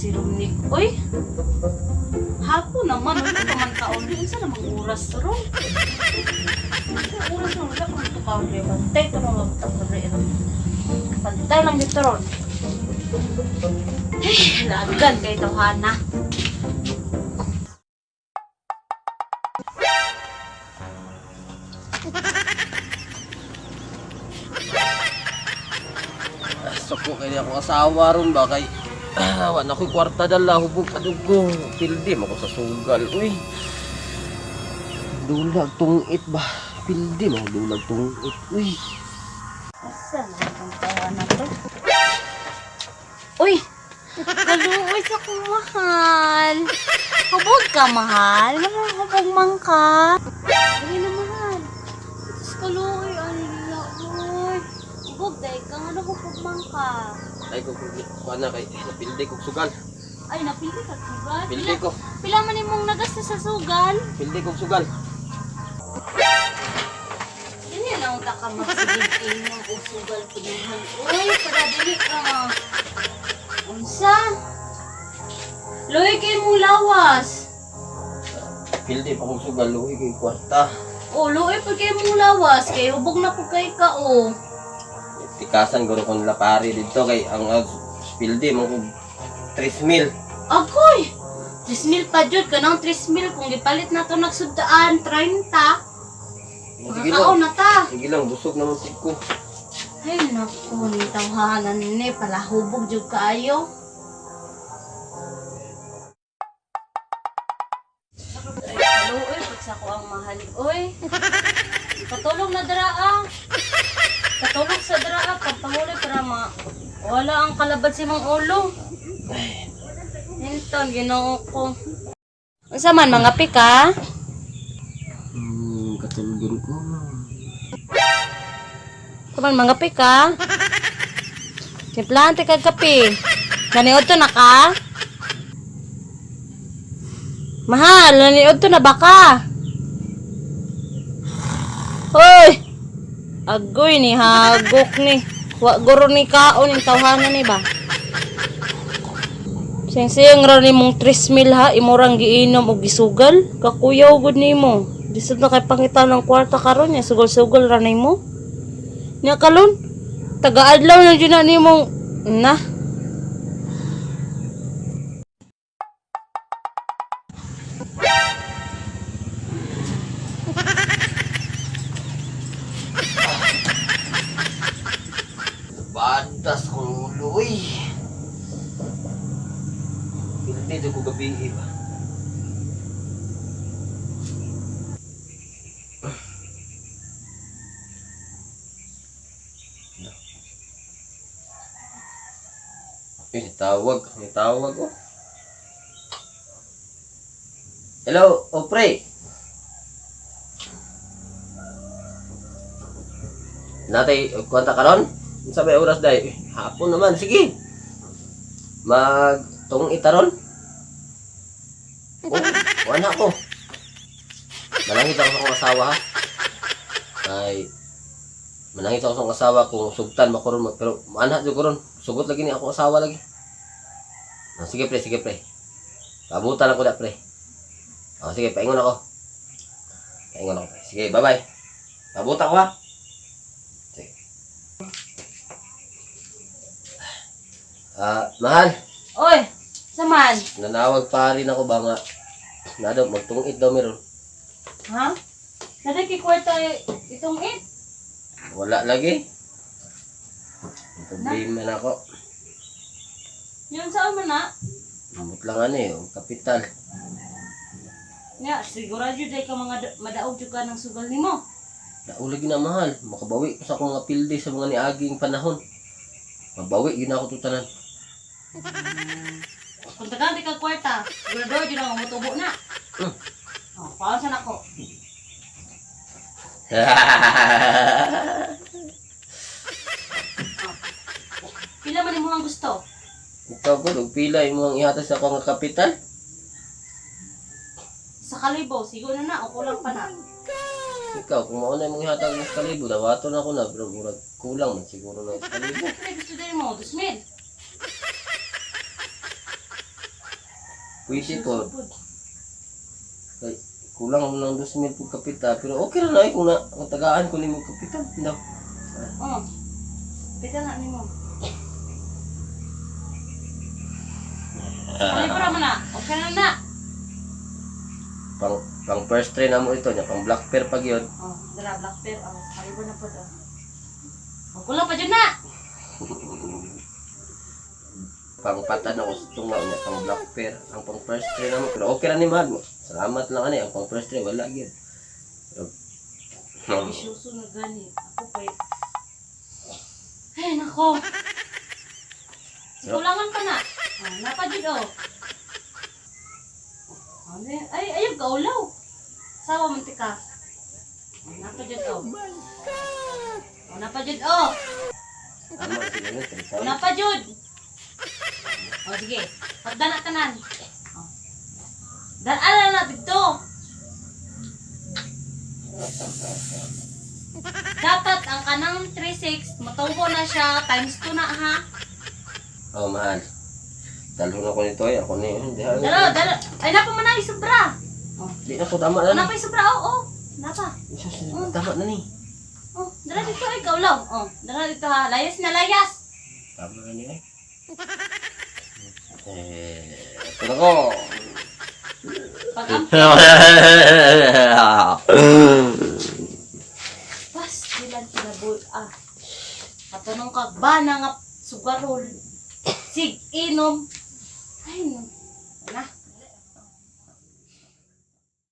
si Romnick. Uy! Hapon naman, ano pa man taon? Hindi sa namang oras ron. Ang oras ron, wala pa ito kaon rin. Bantay ito mga bantay ron. Bantay lang dito ron. Ay, lagan kay Tawhana. Soko kaya ako asawa ron ba kay wala ko'y kwarta dala hubog kadugong pildi mo ko sa sugal uy dulag tungit ba pildi mo dulag tungit uy Asa na ang Tawhana to? Uy! Kaluoy sa kong mahal. Hubog ka, mahal. Hubog man ka. Ay na, mahal. Tapos kaluoy, ano nila, uy. Hubog, dahil ka nga na hubog man ka. ay ko kuana kay napildi ko sugal Ay, napili ka, sugal. pildi ko Pila man imong nagasta sa sugal. pildi ko sugal Hindi na unta ka magsigil mo o sugal pinuhan. Uy, para dili ka. Unsa? Loy kay mong lawas. pildi pa ko sugal uy kay kwarta Oh, loy pa kay mong lawas. Kay hubog na po kay ka, oh. tikasan guro kon lapari dito kay ang pildi mo ko 3,000 Agoy! 3,000 pa jud ka ng 3,000 kung gipalit na to nagsudaan 30. sige Nakakaon lang na ta. sige lang busog naman ko Ay naku, ni tawhanan ni pala hubog jud kaayo. Hello, oy, pagsa ko ang mahal. Oy. Katulog na draa. Katulog sa draa pagpahuli para wala ang kalabad si mong ulo. Hinton Ginoo ko. Unsa man mga pika? katulog ko Kaman mga pika. Timplahan ti kag kape. Naniod to na ka? Mahal, naniod to na baka. Hoy! Agoy ni hagok ni. Wa guro ni kaon ni tawhana ni ba? Siyang ra ni mong 3,000 ha, imurang giinom og gisugal. Kakuyaw gud nimo. Disud na kay pangita ng kwarta karon nya sugal-sugal ra nimo. Nya kalon taga-adlaw na jud na nimong na. Badas ko ulo, uy. Pildi ko gabi ba? May tawag oh. Hello, pre. Natay, kwanta karon? Sabi oras day, hapon naman, sige. Magtung itaron. Oh, wala ko. Manangit ako sa akong asawa ha. Ay, manangit ako sa akong asawa kung sugtan makuron pero maanha jud kuron. Sugot lagi ni akong asawa lagi. Ah, sige pre. Kabutan ako da pre. Ah, sige, paingon ako. Pre. Sige, bye-bye. Kabutan ko ha. Mahal. Oy, saman. Nanawag pa rin ako ba nga. Nado, magtungit daw meron. Ha? Naday kay kwarta itong it. Wala lagi. Problema na ako. Yun saan man na? Namot lang ano yung kapital. Nga, sigurado day ka mga madaog jud ka ng sugal nimo. Naulagi na mahal. Makabawi ko sa akong mga pildi sa mga niaging panahon. Mabawi, yun ako tutanan. Kung tagaan di ka kwarta, sigurado jud ang mutubo na. Oh, paano sa nako? Pila man imo ang gusto? Ikaw ko, pila yung mga ihatas sa akong kapital. Sa kalibo, siguro na, o kulang pa na. Ikaw, kung mauna yung mga ihatag sa kalibo, dawato na ako na, pero murag kulang man siguro na sa kalibo. Siyempre, gusto din mo, 2,000. Pwede po. Kay, kulang mo ng 2,000 po kapita. Pero okay na na kung tagaan ko ni mo kapita. No? Oh. Pita na ni mo. Palibra mo na. Okay na na. Pang first try na mo ito niya. Pang black pear pag yun. Oh, dala black pear. Oh, palibra na po daw. Oh, kulang pa dyan na. Pang patan ako sa tungaw niya. Pang black pear. Ang pang first try na mo. Pero okay na ni Mahal mo. Salamat lang ani. Ang pang first try wala yun. Isuso na gani. Ako pa yun. Ay, nako. Kulangan pa na. Oh, napadid oh. Ay, ayun ka ulaw. Sawa mantika. Oh, napadid oh. Oh, napadid oh. Tama, sige na. Oh, napadid. Oh, sige. Pagdana tanan. Oh. Daan na dito. Dapat ang kanang 3.6 matubo na siya times 2 na ha. Oh, Mahal. Dalo na ko nito ay. Ako ni. Dalo. Ay, napa man na sobra. Oh. Di na ko tama na ni. Napa sobra oh. Napa. Tama na ni. Oh, dala dito ay kaulaw. Oh, dala dito ha. Layas na layas. Tama na ni ay. Ito na ko. Pag pas bilang kinabul ah. Katanong ka ba na nga sugarol. Sig inom. Ay, no.